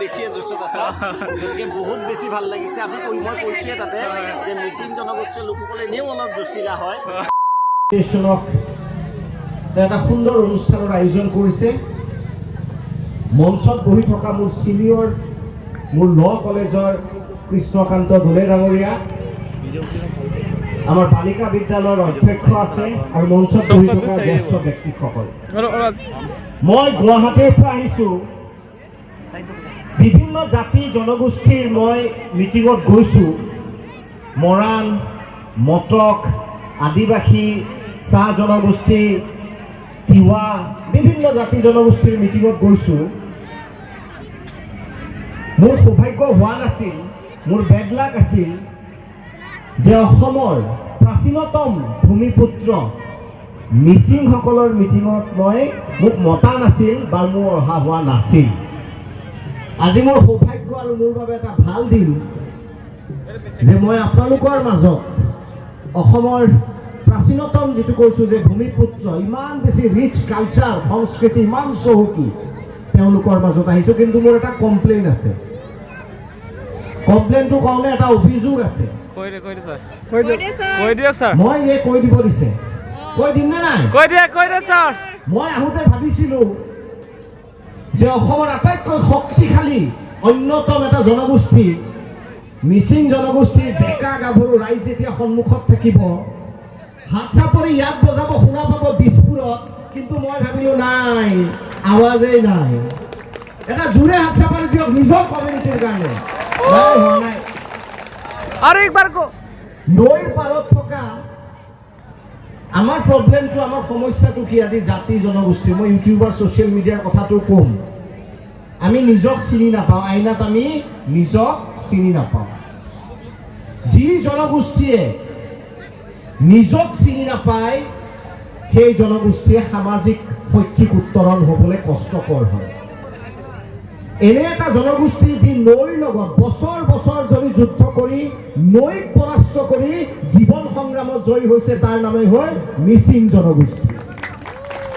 বেছিয়ে জোচত আছে গতিকে বহুত বেছি ভাল লাগিছে আমি মই কৈছোৱে তাতে যে মিচিং জনগোষ্ঠীৰ লোকসকলে এনেও অলপ জচিলা হয় এটা সুন্দৰ অনুষ্ঠানৰ আয়োজন কৰিছে মঞ্চত বহি থকা মোৰ সিনিয়ৰ মোৰ ল কলেজৰ কৃষ্ণকান্ত দোলে ডাঙৰীয়া আমাৰ বালিকা বিদ্যালয়ৰ অধ্যক্ষ আছে আৰু মঞ্চত বহি থকা জ্যেষ্ঠ ব্যক্তিসকল মই গুৱাহাটীৰ পৰা আহিছোঁ বিভিন্ন জাতি জনগোষ্ঠীৰ মই মিটিঙত গৈছোঁ মৰাণ মটক আদিবাসী চাহ জনগোষ্ঠী তিৱা বিভিন্ন জাতি জনগোষ্ঠীৰ মিটিঙত গৈছোঁ মোৰ সৌভাগ্য হোৱা নাছিল মোৰ বেড লাক আছিল যে অসমৰ প্ৰাচীনতম ভূমিপুত্ৰ মিচিংসকলৰ মিটিঙত মোক মতা নাছিল বা মোৰ অহা হোৱা নাছিল আজি মোৰ সৌভাগ্য আৰু মোৰ বাবে এটা ভাল দিন যে মই আপোনালোকৰ মাজত অসমৰ প্ৰাচীনতম যেটো কৈছোঁ যে ভূমিপুত্ৰ ইমান বেছি ৰিচ কালচাৰ সংস্কৃতি ইমান চহকী তেওঁলোকৰ মাজত আহিছোঁ কিন্তু মোৰ এটা কমপ্লেইন আছে কমপ্লেইনটো কাৰণে এটা অভিযোগ আছে কৈ দিয়ক স্যাৰ মই এই কৈ দিব দিছে কৈ দিম নে নাই কৈ দিয়ক স্যাৰ মই আহোঁতে ভাবিছিলোঁ যে অসমৰ আটাইতকৈ শক্তিশালী অন্যতম এটা জনগোষ্ঠী মিচিং জনগোষ্ঠীৰ ডেকা গাভৰু ৰাইজ যেতিয়া সন্মুখত থাকিব হাত চাপৰি ইয়াত বজাব শুনা পাব দিছপুৰত কিন্তু মই ভাবিলোঁ নাই আৱাজেই নাই এটা জোৰে হাত চাপৰি দিয়ক নিজৰ কমিউনিটিৰ কাৰণে নাই হোৱা নাই আৰু একবাৰ কো নৈৰ পাৰত থকা আমাৰ প্ৰব্লেমটো আমাৰ সমস্যাটো কি আজি জাতি জনগোষ্ঠী মই ইউটিউবাৰ ছ'চিয়েল মিডিয়াৰ কথাটো ক'ম আমি নিজক চিনি নাপাওঁ আইনাত আমি নিজক চিনি নাপাওঁ যি জনগোষ্ঠীয়ে নিজক চিনি নাপায় সেই জনগোষ্ঠীয়ে সামাজিক শৈক্ষিক উত্তৰণ হ'বলৈ কষ্টকৰ হয় এনে এটা জনগোষ্ঠী যি নৈৰ লগত বছৰ বছৰ ধৰি যুদ্ধ কৰি নৈক পৰাস্ত কৰি জীৱন সংগ্ৰামত জয়ী হৈছে তাৰ নামেই হয় মিচিং জনগোষ্ঠী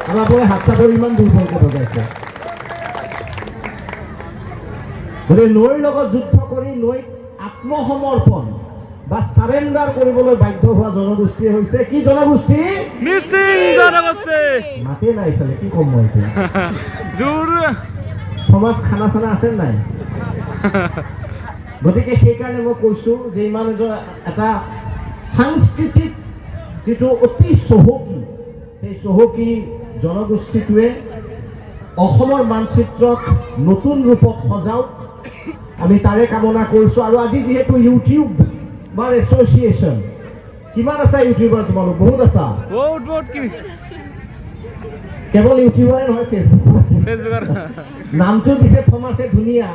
আৰু আপুনি হাত চাপৰি ইমান দুৰ্বলকৈ বজাইছে গতিকে নৈৰ লগত যুদ্ধ কৰি নৈক আত্মসমৰ্পণ বা সাৰেণ্ডাৰ কৰিবলৈ বাধ্য হোৱা জনগোষ্ঠী হৈছে কি জনগোষ্ঠী মিচিং জনগোষ্ঠী মাতে নাই ইফালে কি ক'ম মই এতিয়া জোৰ সমাজ খানা চানা আছে নাই গতিকে সেইকাৰণে মই কৈছোঁ যে ইমান এটা সাংস্কৃতিক যিটো অতি চহকী সেই চহকী জনগোষ্ঠীটোৱে অসমৰ মানচিত্ৰক নতুন ৰূপত সজাওক আমি তাৰে কামনা কৰিছোঁ আৰু আজি যিহেতু ইউটিউব বাৰ এছ'চিয়েশ্যন কিমান আছা ইউটিউবাৰ তোমালোক বহুত আছা বহুত কেৱল ইউটিউবাৰে নহয় ফেচবুকো আছে নামটো দিছে থমাছে ধুনীয়া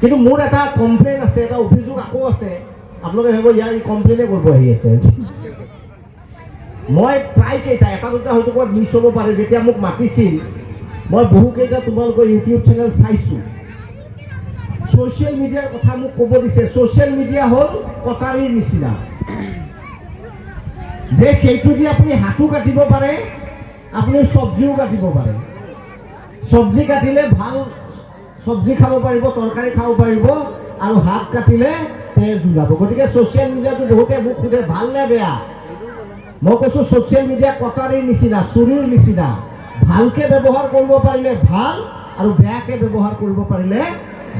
কিন্তু মোৰ এটা কমপ্লেইন আছে এটা অভিযোগ আকৌ আছে আপোনালোকে ভাবিব ইয়াৰ কমপ্লেইনে কৰিব আহি আছে মই প্ৰায় কেইটা এটা দুটা হয়তো ক'ৰবাত মিছ হ'ব পাৰে যেতিয়া মোক মাতিছিল মই বহুকেইটা তোমালোকৰ ইউটিউব চেনেল চাইছোঁ ছ'চিয়েল মিডিয়াৰ কথা মোক ক'ব দিছে ছ'চিয়েল মিডিয়া হ'ল কটাৰীৰ নিচিনা যে সেইটো দি আপুনি হাতো কাটিব পাৰে আপুনি চব্জিও কাটিব পাৰে চব্জি কাটিলে ভাল চব্জি খাব পাৰিব তৰকাৰী খাব পাৰিব আৰু হাত কাটিলে তেজ ওলাব গতিকে ছ'চিয়েল মিডিয়াটো বহুতে মোক সোধে ভাল নে বেয়া মই কৈছোঁ ছ'চিয়েল মিডিয়া কটাৰীৰ নিচিনা চুৰিৰ নিচিনা ভালকৈ ব্যৱহাৰ কৰিব পাৰিলে ভাল আৰু বেয়াকৈ ব্যৱহাৰ কৰিব পাৰিলে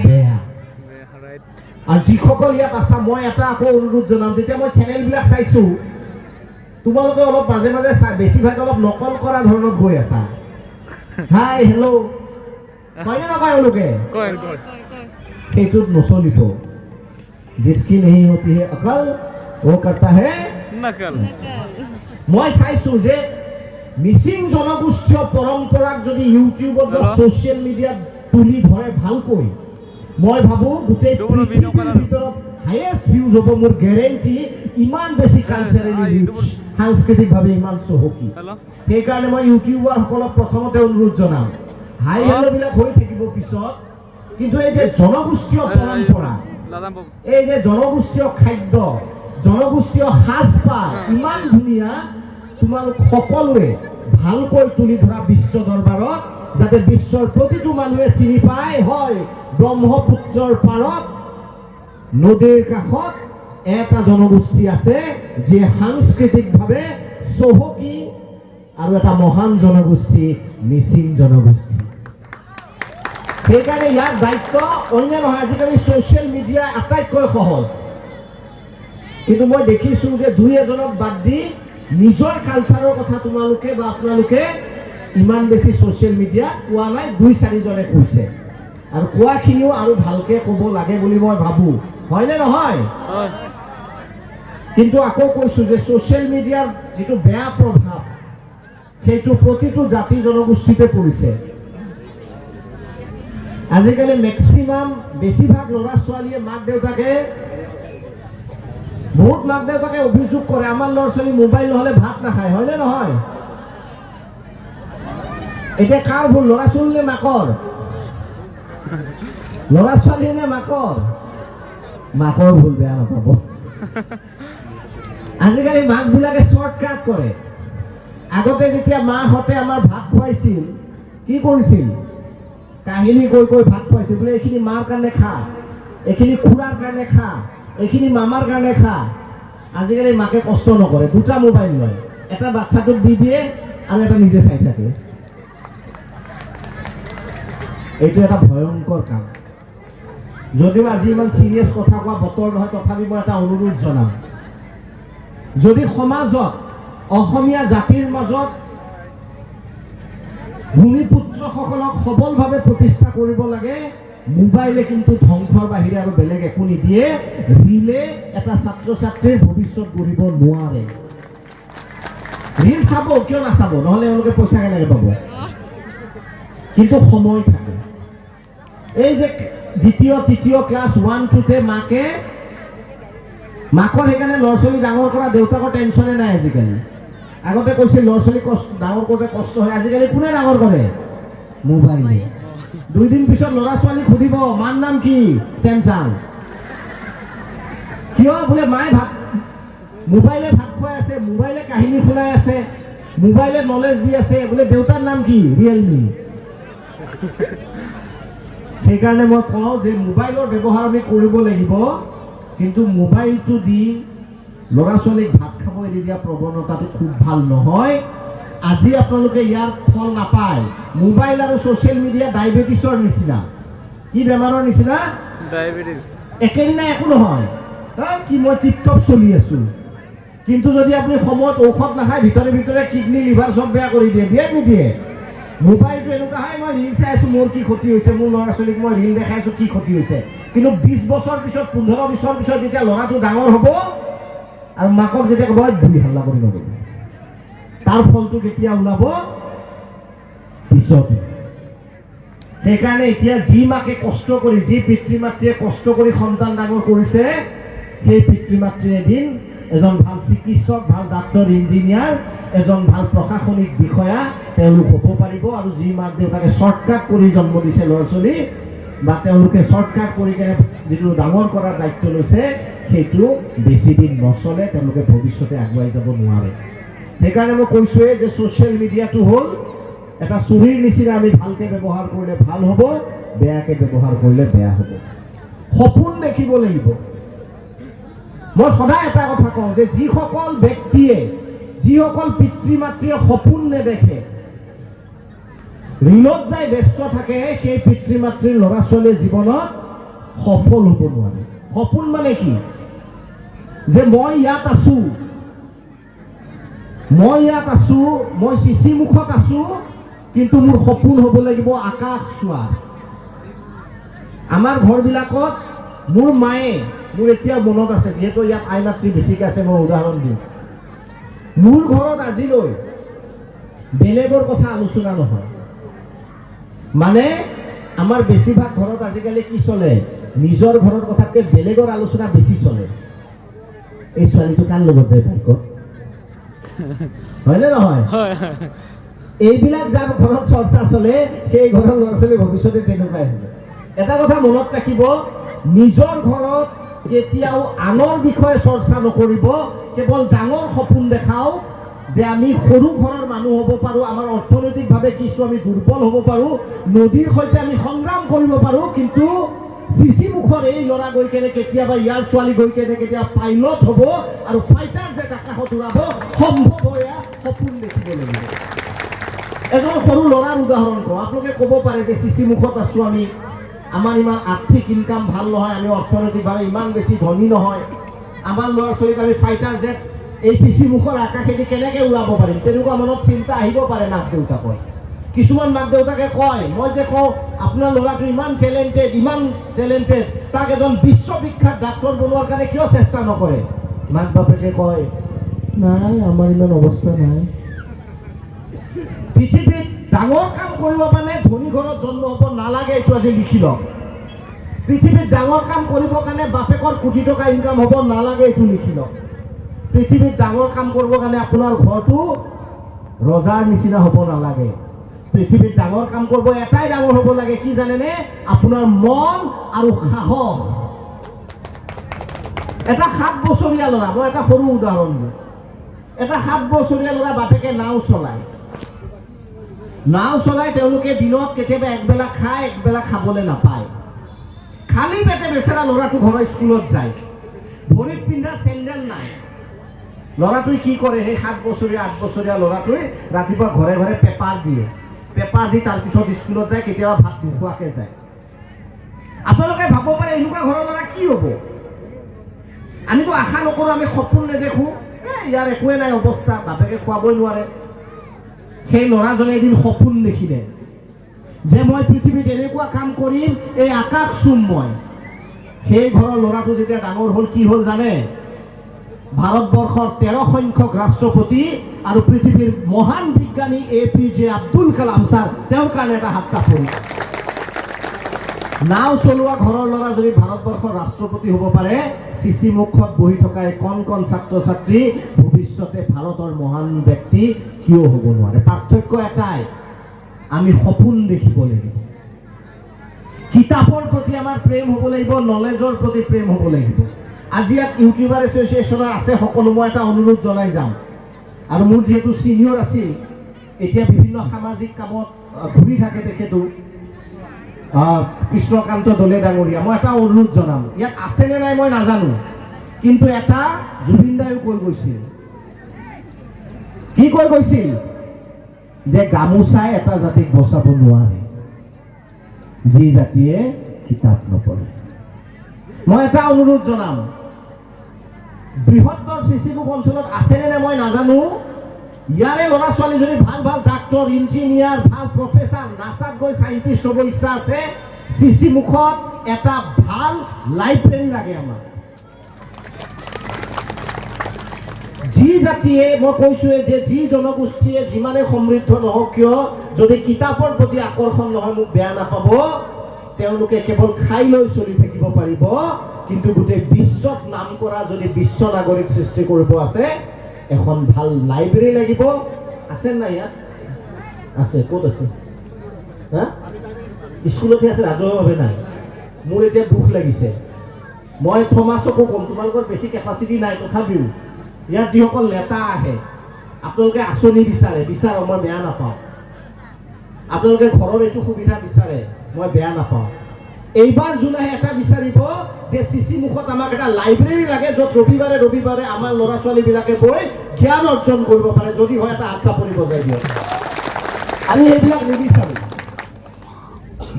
বেয়া আৰু যিসকল ইয়াত আছা মই এটা আকৌ অনুৰোধ জনাম যেতিয়া মই চেনেলবিলাক চাইছোঁ তোমালোকে অলপ মাজে মাজে বেছিভাগ অলপ নকল কৰা ধৰণত গৈ আছা হাই হেল্ল' কয়নে নকয় এওঁলোকে সেইটোত নচলিব জিচকি নেহি হতি হে অকল ও কৰতা হে নকল মই চাইছোঁ যে মিচিং জনগোষ্ঠীয় পৰম্পৰাক যদি ইউটিউবত বা ছ'চিয়েল মিডিয়াত তুলি ধৰে ভালকৈ মই ভাবোঁ গোটেই পৃথিৱীৰ ভিতৰত হায়েষ্ট ভিউজ হ'ব মোৰ গেৰেণ্টি ইমান বেছি কালচাৰেলি ৰিচ সাংস্কৃতিকভাৱে ইমান চহকী সেইকাৰণে মই ইউটিউবাৰসকলক প্ৰথমতে অনুৰোধ জনাম হাই হেল্ল'বিলাক হৈ থাকিব পিছত কিন্তু এই যে জনগোষ্ঠীয় পৰম্পৰা এই যে জনগোষ্ঠীয় খাদ্য জনগোষ্ঠীয় সাজপাৰ ইমান ধুনীয়া তোমালোক সকলোৱে ভালকৈ তুলি ধৰা বিশ্ব দৰবাৰত যাতে বিশ্বৰ প্ৰতিটো মানুহে চিনি পায় হয় ব্ৰহ্মপুত্ৰৰ পাৰত নদীৰ কাষত এটা জনগোষ্ঠী আছে যিয়ে সাংস্কৃতিকভাৱে চহকী আৰু এটা মহান জনগোষ্ঠী মিচিং জনগোষ্ঠী। সেইকাৰণে ইয়াৰ দায়িত্ব অন্য নহয়। আজিকালি ছ'চিয়েল মিডিয়া আটাইতকৈ সহজ, কিন্তু মই দেখিছোঁ যে দুই এজনক বাদ দি নিজৰ কালচাৰৰ কথা তোমালোকে বা আপোনালোকে ইমান বেছি ছ'চিয়েল মিডিয়াত কোৱা নাই, দুই চাৰিজনে কৈছে আৰু কোৱাখিনিও আৰু ভালকৈ ক'ব লাগে বুলি মই ভাবোঁ, হয়নে নহয়? হয়। কিন্তু আকৌ কৈছোঁ যে ছ'চিয়েল মিডিয়াৰ যিটো বেয়া প্ৰভাৱ সেইটো প্ৰতিটো জাতি জনগোষ্ঠীতে পৰিছে। আজিকালি মেক্সিমাম বেছিভাগ ল'ৰা ছোৱালীয়ে মাক দেউতাকে অভিযোগ কৰে আমাৰ ল'ৰা ছোৱালী মোবাইল নহ'লে ভাত নাখায়, হয়নে নহয়? এতিয়া কাৰ ভুল, ল'ৰা ছোৱালী নে মাকৰ? ল'ৰা ছোৱালী নে মাকৰ? মাকৰ ভুল, বেয়া নাপাব। আজিকালি মাকবিলাকে শ্বৰ্টকাট কৰে। আগতে যেতিয়া মাহঁতে আমাৰ ভাত খুৱাইছিল কি কৰিছিল? কাহিনী কৈ কৈ ভাত খুৱাইছিল, বোলে এইখিনি মাৰ কাৰণে খা, এইখিনি খুৰাৰ কাৰণে খা, এইখিনি মামাৰ কাৰণে খা। আজিকালি মাকে কষ্ট নকৰে, দুটা মোবাইল লয়, এটা বাচ্চাটোক দি দিয়ে আৰু এটা নিজে চাই থাকে। এইটো এটা ভয়ংকৰ কাম। যদিও আজি ইমান চিৰিয়াছ কথা কোৱা বতৰ নহয়, তথাপি মই এটা অনুৰোধ জনাম, যদি সমাজত অসমীয়া জাতিৰ মাজত ভূমিপুত্ৰসকলক সবলভাৱে প্ৰতিষ্ঠা কৰিব লাগে, মোবাইলে কিন্তু ধ্বংসৰ বাহিৰে আৰু বেলেগ একো নিদিয়ে। ৰীলে এটা ছাত্ৰ ছাত্ৰীৰ ভৱিষ্যত গঢ়িব নোৱাৰে। ৰীল চাব, কিয় নাচাব? নহ'লে এওঁলোকে পইচা কেনেকৈ পাব? কিন্তু সময় থাকে। এই যে দ্বিতীয় তৃতীয় ক্লাছ 1-2তে মাকৰ সেইকাৰণে ল'ৰা ছোৱালী ডাঙৰ কৰা দেউতাকৰ টেনশ্যনে নাই আজিকালি। আগতে কৈছিল ল'ৰা ছোৱালী ডাঙৰ কৰোঁতে কষ্ট হয়, আজিকালি কোনে ডাঙৰ কৰে? মোবাইলে। 2 দিন পিছত ল'ৰা ছোৱালীক সুধিব মাৰ নাম কি? চেমচাং। কিয়? বোলে মায়ে মোবাইলে ভাত খুৱাই আছে, মোবাইলে কাহিনী শুনাই আছে, মোবাইলে নলেজ দি আছে। বোলে দেউতাৰ নাম কি? ৰিয়েলমি। সেইকাৰণে মই কওঁ যে মোবাইলৰ ব্যৱহাৰ আমি কৰিব লাগিব, কিন্তু মোবাইলটো দি ল'ৰা ছোৱালীক ভাত খাব এৰি দিয়া প্ৰৱণতাটো খুব ভাল নহয়। আজি আপোনালোকে ইয়াৰ ফল নাপায়। মোবাইল আৰু ছ'চিয়েল মিডিয়া ডায়েবেটিছৰ নিচিনা। কি বেমাৰৰ নিচিনা? ডায়েবেটিছ। একেদিনাই একো নহয়, কি মই টিপটপ চলি আছোঁ, কিন্তু যদি আপুনি সময়ত ঔষধ নাখায় ভিতৰে ভিতৰে কিডনী লিভাৰ চব বেয়া কৰি দিয়ে, দিয়ে নিদিয়ে? মোবাইলটো এনেকুৱা হয়, মই ৰীল চাই আছোঁ, মোৰ কি ক্ষতি হৈছে, মোৰ ল'ৰা ছোৱালীক মই ৰীল দেখাই আছোঁ, কি ক্ষতি হৈছে। কিন্তু 20 বছৰ পিছত 15 বছৰ পিছত যেতিয়া ল'ৰাটো ডাঙৰ হ'ব আৰু মাকক যেতিয়া ক'ব বুঢ়ী হাল্লা কৰি নগ'ব, তাৰ ফলটো কেতিয়া ওলাব? পিছত। সেইকাৰণে এতিয়া যি মাকে কষ্ট কৰি, যি পিতৃ মাতৃয়ে কষ্ট কৰি সন্তান ডাঙৰ কৰিছে, সেই পিতৃ মাতৃয়ে এদিন এজন ভাল চিকিৎসক, ভাল ডাক্তৰ, ইঞ্জিনিয়াৰ, এজন ভাল প্ৰশাসনিক বিষয়া তেওঁলোক হ'ব পাৰিব। আৰু যি মাক দেউতাকে শ্বৰ্টকাট কৰি জন্ম দিছে ল'ৰা ছোৱালী, বা তেওঁলোকে শ্বৰ্টকাট কৰি কেনে যিটো ডাঙৰ কৰাৰ দায়িত্ব লৈছে, সেইটো বেছি দিন নচলে, তেওঁলোকে ভৱিষ্যতে আগুৱাই যাব নোৱাৰে। সেইকাৰণে মই কৈছোঁৱেই যে ছ'চিয়েল মিডিয়াটো হ'ল এটা চুৰিৰ নিচিনা। আমি ভালকৈ ব্যৱহাৰ কৰিলে ভাল হ'ব, বেয়াকৈ ব্যৱহাৰ কৰিলে বেয়া হ'ব। সপোন দেখিব লাগিব। মই সদায় এটা কথা কওঁ যে যিসকল ব্যক্তিয়ে, যিসকল পিতৃ মাতৃয়ে সপোন নেদেখে, ৰীলত যাই ব্যস্ত থাকে, সেই পিতৃ মাতৃৰ ল'ৰা ছোৱালীৰ জীৱনত সফল হ'ব নোৱাৰে। সপোন মানে কি? যে মই ইয়াত আছোঁ, মই চিচিমুখত আছোঁ, কিন্তু মোৰ সপোন হ'ব লাগিব আকাশ চোৱা। আমাৰ ঘৰবিলাকত মোৰ মায়ে, মোৰ এতিয়া মনত আছে, যিহেতু ইয়াত আই মাতৃ বেছিকৈ আছে, মই উদাহৰণ দিওঁ। মোৰ ঘৰত আজিলৈ বেলেগৰ কথা আলোচনা নহয়। মানে আমাৰ বেছিভাগ ঘৰত আজিকালি কি চলে? নিজৰ ঘৰৰ কথাতকৈ বেলেগৰ আলোচনা বেছি চলে। এই ছোৱালীটো কাৰ লগত যায় বাইকত, হয়নে নহয়? এইবিলাক যাৰ ঘৰত চৰ্চা চলে, সেই ঘৰৰ ল'ৰা ছোৱালী ভৱিষ্যতে তেনেকুৱাই হ'ব। এটা কথা মনত ৰাখিব, নিজৰ ঘৰত কেতিয়াও আনৰ বিষয়ে চৰ্চা নকৰিব। কেৱল ডাঙৰ সপোন দেখাওক, যে আমি সৰু ঘৰৰ মানুহ হ'ব পাৰোঁ, আমাৰ অৰ্থনৈতিকভাৱে কিছু আমি দুৰ্বল হ'ব পাৰোঁ, নদীৰ সৈতে আমি সংগ্ৰাম কৰিব পাৰোঁ, কিন্তু চিচি মুখৰ এই ল'ৰা গৈ কেনে কেতিয়াবা ইয়াৰ ছোৱালী গৈ কেনে কেতিয়াবা পাইলট হ'ব আৰু ফাইটাৰ জেট আকাশত উৰাব, সম্ভৱ হয় সপোন দেখিব লাগিব। এজন সৰু ল'ৰাৰ উদাহৰণ কওঁ, আপোনালোকে ক'ব পাৰে যে চিচি মুখত আছোঁ আমি, আমাৰ ইমান আৰ্থিক ইনকাম ভাল নহয়, আমি অৰ্থনৈতিকভাৱে ইমান বেছি ধনী নহয়, আমাৰ ল'ৰা ছোৱালীক আমি ফাইটাৰ জেট এই চিচি মুখৰ আকাশেদি কেনেকৈ উৰাব পাৰিম, তেনেকুৱা মনত চিন্তা আহিব পাৰে মাক দেউতাকৰ। কিছুমান মাক দেউতাকে কয়, মই যে কওঁ আপোনাৰ ল'ৰাটো ইমান টেলেণ্টেড, তাক এজন বিশ্ববিখ্যাত ডাক্তৰ বনোৱাৰ কাৰণে কিয় চেষ্টা নকৰে? মাক বাপেকে কয়, নাই আমাৰ ইমান অৱস্থা নাই। পৃথিৱীত ডাঙৰ কাম কৰিব কাৰণে ধনী ঘৰত জন্ম হ'ব নালাগে, এইটো আজি লিখি লওক। পৃথিৱীত ডাঙৰ কাম কৰিবৰ কাৰণে বাপেকৰ কোটি টকা ইনকাম হ'ব নালাগে, এইটো লিখি লওক। পৃথিৱীত ডাঙৰ কাম কৰিবৰ কাৰণে আপোনাৰ ঘৰটো ৰজাৰ নিচিনা হ'ব নালাগে। পৃথিৱীত ডাঙৰ কাম কৰিব এটাই ডাঙৰ হ'ব লাগে, কি জানেনে? আপোনাৰ মন আৰু সাহস। এটা 7 বছৰীয়া ল'ৰা, মই এটা সৰু উদাহৰণ দিওঁ। এটা 7 বছৰীয়া ল'ৰা বাপেকে নাও চলায়, তেওঁলোকে দিনত কেতিয়াবা একবেলা খায়, একবেলা খাবলৈ নাপায়। খালী পেটে বেচেৰা ল'ৰাটো ঘৰৰ স্কুলত যায়, ভৰিত পিন্ধা চেণ্ডেল নাই। ল'ৰাটোৱে কি কৰে? সেই 7 বছৰীয়া 8 বছৰীয়া ল'ৰাটোৱে ৰাতিপুৱা ঘৰে ঘৰে পেপাৰ দি তাৰপিছত স্কুলত যায়, কেতিয়াবা ভাত নোখোৱাকৈ যায়। আপোনালোকে ভাবিব পাৰে এনেকুৱা ঘৰৰ ল'ৰা কি হ'ব? আমিতো আশা নকৰোঁ, আমি সপোন নেদেখোঁ, ইয়াৰ একোৱে নাই অৱস্থা, বাপেকে খুৱাবই নোৱাৰে। সেই ল'ৰাজনে এদিন সপোন দেখিলে যে মই পৃথিৱীত এনেকুৱা কাম কৰিম, এই আকাশ চুম মই। সেই ঘৰৰ ল'ৰাটো যেতিয়া ডাঙৰ হ'ল, কি হ'ল জানে? ভাৰতবৰ্ষৰ 13 সংখ্যক ৰাষ্ট্ৰপতি আৰু পৃথিৱীৰ মহান বিজ্ঞানী APJ আব্দুল কালাম ছাৰ, তেওঁৰ কাৰণে এটা হাত চাপৰি। নাও চলোৱা ঘৰৰ ল'ৰা যদি ভাৰতবৰ্ষৰ ৰাষ্ট্ৰপতি হ'ব পাৰে, চিচি মুখত বহি থকা কণ ছাত্ৰ ছাত্ৰী ভৱিষ্যতে ভাৰতৰ মহান ব্যক্তি কিয় হ'ব নোৱাৰে? পাৰ্থক্য এটাই, আমি সপোন দেখিব লাগিব। কিতাপৰ প্ৰতি আমাৰ প্ৰেম হ'ব লাগিব, নলেজৰ প্ৰতি প্ৰেম হ'ব লাগিব। আজি ইয়াত ইউটিউবাৰ এছ'চিয়েশ্যনৰ আছে সকলো, মই এটা অনুৰোধ জনাই যাম। আৰু মোৰ যিহেতু ছিনিয়ৰ আছিল, এতিয়া বিভিন্ন সামাজিক কামত ঘূৰি থাকে তেখেতো, কৃষ্ণকান্ত দলে ডাঙৰীয়া, মই এটা অনুৰোধ জনাম, ইয়াত আছেনে নাই মই নাজানো, কিন্তু এটা জুবিন দায়ো কৈ গৈছিল। কি কৈ গৈছিল? যে গামোচাই এটা জাতিক বচাব নোৱাৰে, যি জাতিয়ে কিতাপ নপঢ়ে। মই এটা অনুৰোধ জনাম, বৃহত্তৰ চিচিমুখ অঞ্চলত আছেনে নাই মই নাজানো, ইয়াৰে ল'ৰা ছোৱালী যদি ভাল ডাক্তৰ, ইঞ্জিনিয়াৰ, ভাল প্ৰফেচাৰ, নাচাত গৈ চাইণ্টিষ্ট হ'ব ইচ্ছা আছে, চিচিমুখত এটা ভাল লাইব্ৰেৰী লাগে আমাক। যি জাতিয়ে, মই কৈছোঁৱে যে যি জনগোষ্ঠীয়ে যিমানে সমৃদ্ধ নহওক কিয়, যদি কিতাপৰ প্ৰতি আকৰ্ষণ নহয়, মোক বেয়া নাপাব, তেওঁলোকে কেৱল খাই লৈ চলি থাকিব পাৰিব, কিন্তু গোটেই বিশ্বত নাম কৰা যদি বিশ্ব নাগৰিক সৃষ্টি কৰিব আছে, এখন ভাল লাইব্ৰেৰী লাগিব। আছে নাই ইয়াত? আছে। ক'ত আছে? হা? স্কুলতে আছে, ৰাজহুৱাভাৱে নাই। মোৰ এতিয়া দুখ লাগিছে। মই থমাছকো ক'ম, তোমালোকৰ বেছি কেপাচিটি নাই, তথাপিও ইয়াত যিসকল নেতা আহে, আপোনালোকে আঁচনি বিচাৰক, মই বেয়া নাপাওঁ। আপোনালোকে ঘৰৰ এইটো সুবিধা বিচাৰে, মই বেয়া নাপাওঁ। এইবাৰ জুলাই এটা বিচাৰিব যে চিচি মুখত আমাক এটা লাইব্ৰেৰী লাগে, য'ত ৰবিবাৰে আমাৰ ল'ৰা ছোৱালীবিলাকে গৈ জ্ঞান অৰ্জন কৰিব পাৰে। যদি হয় এটা হাত চাপৰি বজাই দিয়ক। আমি সেইবিলাক নিবিচাৰোঁ।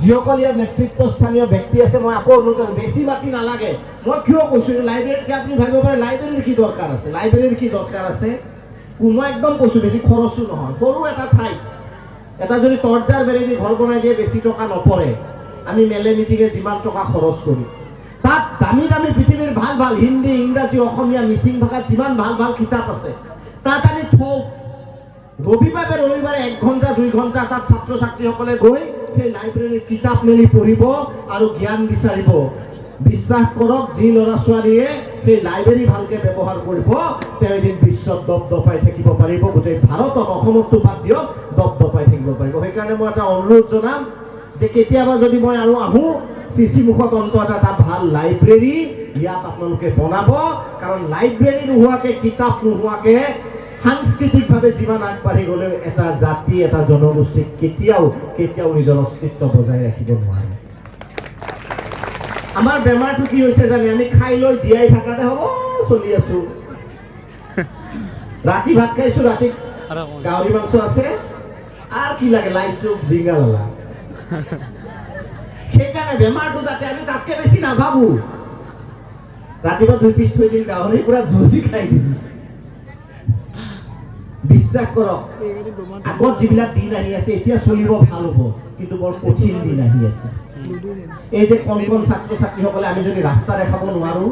যিসকল ইয়াৰ নেতৃত্বস্থানীয় ব্যক্তি আছে, মই আকৌ অনুৰোধ কৰিছোঁ, বেছি মাটি নালাগে। মই কিয় কৈছোঁ লাইব্ৰেৰীত, আপুনি ভাবিব পাৰে লাইব্ৰেৰীৰ কি দৰকাৰ আছে? মই একদম কৈছোঁ, বেছি খৰচো নহয়। সৰু এটা ঠাইত এটা যদি তৰ্জাৰ বেৰেদি ঘৰ বনাই দিয়ে, বেছি টকা নপৰে। আমি মেলে মিটিঙে যিমান টকা খৰচ কৰোঁ, তাত দামী পৃথিৱীৰ ভাল হিন্দী, ইংৰাজী, অসমীয়া, মিচিং ভাষাত যিমান ভাল কিতাপ আছে, তাত আমি থওঁ। ৰবিবাৰে 1 ঘণ্টা 2 ঘণ্টা তাত ছাত্ৰ ছাত্ৰীসকলে গৈ সেই লাইব্ৰেৰীত কিতাপ মেলি পঢ়িব আৰু জ্ঞান বিচাৰিব। বিশ্বাস কৰক, যি ল'ৰা ছোৱালীয়ে সেই লাইব্ৰেৰী ভালকৈ ব্যৱহাৰ কৰিব, তেওঁ এদিন বিশ্বত দপদপাই থাকিব পাৰিব। গোটেই ভাৰতত, অসমতো বাদ দিয়ক, দপদপাই থাকিব পাৰিব। সেইকাৰণে মই এটা অনুৰোধ জনাম যে কেতিয়াবা যদি মই আৰু আহোঁ, চিচি মুখত অন্তত এটা ভাল লাইব্ৰেৰী ইয়াত আপোনালোকে বনাব। কাৰণ লাইব্ৰেৰী নোহোৱাকৈ, কিতাপ নোহোৱাকৈ সাংস্কৃতিকভাৱে যিমান আগবাঢ়ি গ'লেও এটা জাতি এটা জনগোষ্ঠীক কেতিয়াও নিজৰ অস্তিত্ব বজাই ৰাখিব নোৱাৰে। আমাৰ বেমাৰটো কি হৈছে জানে, আমি খাই লৈ জীয়াই থকাতে হ'ব চলি আছো। ৰাতি ভাত খাইছো, ৰাতি গাহৰি মাংস আছে, আৰু কি লাগে, লাইফটো জিংগা লালা। সেইকাৰণে বেমাৰটো যাতে আমি তাতকে বেছি নাভাবো। ৰাতিপুৱা 2 পিচ থৈ দিল গাহৰি, পুৰা জলদি খাই দিম। বিশ্বাস কৰক, আগত যিবিলাক দিন আহি আছে এতিয়া চলিব ভাল হ'ব, কিন্তু বৰ কঠিন দিন আহি আছে। এই যে কণ ছাত্ৰ ছাত্ৰীসকলে আমি যদি ৰাস্তা দেখাব নোৱাৰো,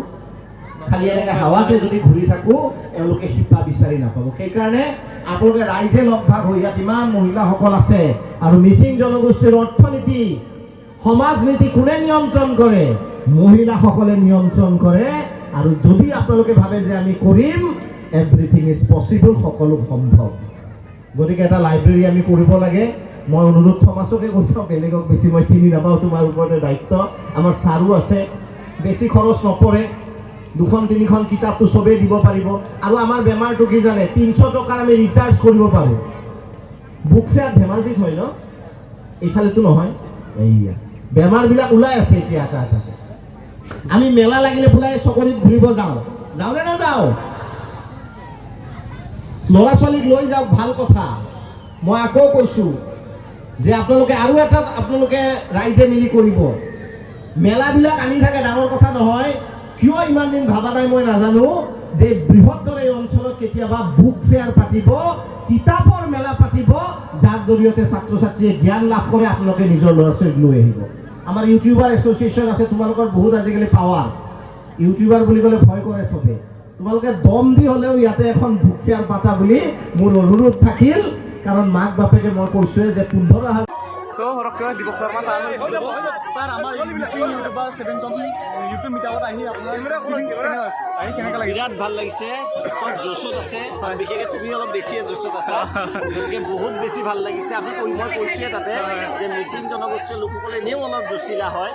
খালি এনেকৈ হাৱাতে যদি ঘূৰি থাকো, এওঁলোকে শিপা বিচাৰি নাপাব। সেইকাৰণে আপোনালোকে ৰাইজে লগ ভাগ হৈ ইয়াত ইমান মহিলাসকল আছে, আৰু মিচিং জনগোষ্ঠীৰ অৰ্থনীতি সমাজনীতি কোনে নিয়ন্ত্ৰণ কৰে? মহিলাসকলে নিয়ন্ত্ৰণ কৰে। আৰু যদি আপোনালোকে ভাবে যে আমি কৰিম, এভৰিথিং ইজ পচিবল, সকলো সম্ভৱ। গতিকে এটা লাইব্ৰেৰী আমি কৰিব লাগে। মই অনুৰোধ থমাছকে কৈছোঁ, বেলেগক বেছি মই চিনি নাপাওঁ, তোমাৰ ওপৰতে দায়িত্ব। আমাৰ ছাৰো আছে, বেছি খৰচ নপৰে, 2-3খন কিতাপটো চবেই দিব পাৰিব। আৰু আমাৰ বেমাৰটো কি জানে, 300 টকাৰ আমি ৰিচাৰ্জ কৰিব পাৰোঁ। বুক ফেয়াৰ ধেমাজিত হয় ন, এইফালেতো নহয়। এইয়া বেমাৰবিলাক ওলাই আছে এতিয়া এটা এটাকে। আমি মেলা লাগিলে বোলাই চকৰিত ঘূৰিব যাওঁ নে নাযাওঁ? ল'ৰা ছোৱালীক লৈ যাওক, ভাল কথা। মই আকৌ কৈছোঁ যে আপোনালোকে আৰু এটা ৰাইজে মিলি কৰিব। মেলাবিলাক আনি থাকে, ডাঙৰ কথা নহয়। কিয় ইমান দিন ভাবা নাই মই নাজানো, যে বৃহত্তৰ এই অঞ্চলত কেতিয়াবা বুক ফেয়াৰ পাতিব, কিতাপৰ মেলা পাতিব, যাৰ জৰিয়তে ছাত্ৰ ছাত্ৰীয়ে জ্ঞান লাভ কৰে, আপোনালোকে নিজৰ ল'ৰা ছোৱালীক লৈ আহিব। আমাৰ ইউটিউবাৰ এছ'চিয়েশ্যন আছে, তোমালোকৰ বহুত আজিকালি পাৱাৰ। ইউটিউবাৰ বুলি ক'লে ভয় কৰে চবে। তোমালোকে দম দি হ'লেও ইয়াতে এখন বুক ফেয়াৰ পাতা বুলি মোৰ অনুৰোধ থাকিল। কাৰণ মাক বাপেকে মই কৈছোঁৱে যে 15,000 দীপক শৰ্মা ছাৰ আমাৰ মিচিং ইউটিউবাৰ 7 ইউটিউব মিটাৰত আহি আপোনাৰ কেনেকৈ লাগিছে? বিৰাট ভাল লাগিছে, চব জোচত আছে। বিশেষকৈ তুমি অলপ বেছিয়ে জোচত আছা, গতিকে বহুত বেছি ভাল লাগিছে। মই কৈছোঁৱে তাতে যে মিচিং জনগোষ্ঠীৰ লোকসকলে এনেও অলপ জচিলা হয়,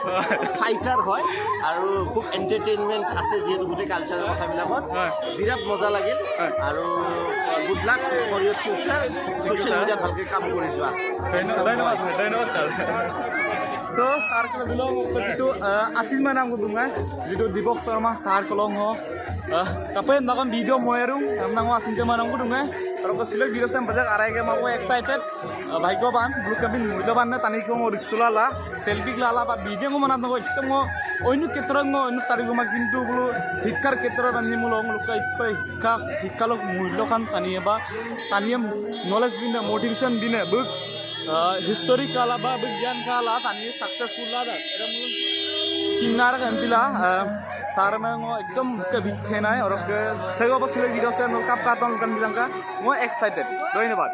ফাইটাৰ হয়, আৰু খুব এণ্টাৰটেইনমেণ্ট আছে যিহেতু গোটেই কালচাৰৰ কথাবিলাকত। বিৰাট মজা লাগিল, আৰু good luck for your future. Social মিডিয়াত ভালকৈ কাম কৰি যোৱা। ধন্যবাদ ছাৰ। চ' ছাৰ kalau যিটো asin man ang bunga যিটো Deepak Sharma sir kolong ho kapay nakam video mo erung nang asin man ang bunga আৰু কছিলক ভিডিও চাম বাজাক আৰাইকে মই এক্সাইটেড ভাগ্যবান গ্ৰুপ কাবিন মূল্যবান না তানি কো ৰিক্সুলালা সেলফি লালা বা ভিডিও মো মানাত নগো একদম অন্য ক্ষেত্ৰত মই অন্য তাৰিখ মা কিন্তু বলো শিক্ষাৰ ক্ষেত্ৰত আমি মূল লোক শিক্ষালক মূল্যখান তানিয়ে বা তানিয়ে নলেজ দিনে মোটিভেশন দিনে বুক हिस्टोरी काला बा विज्ञान काला तानी सक्सेसफुल ला दा एरा मुल किनार गंपिला सार में वो एकदम के बिखेनाय और के सेगो बसिले गिरसे नो काप cotton kan bilang ka mo excited धन्यवाद।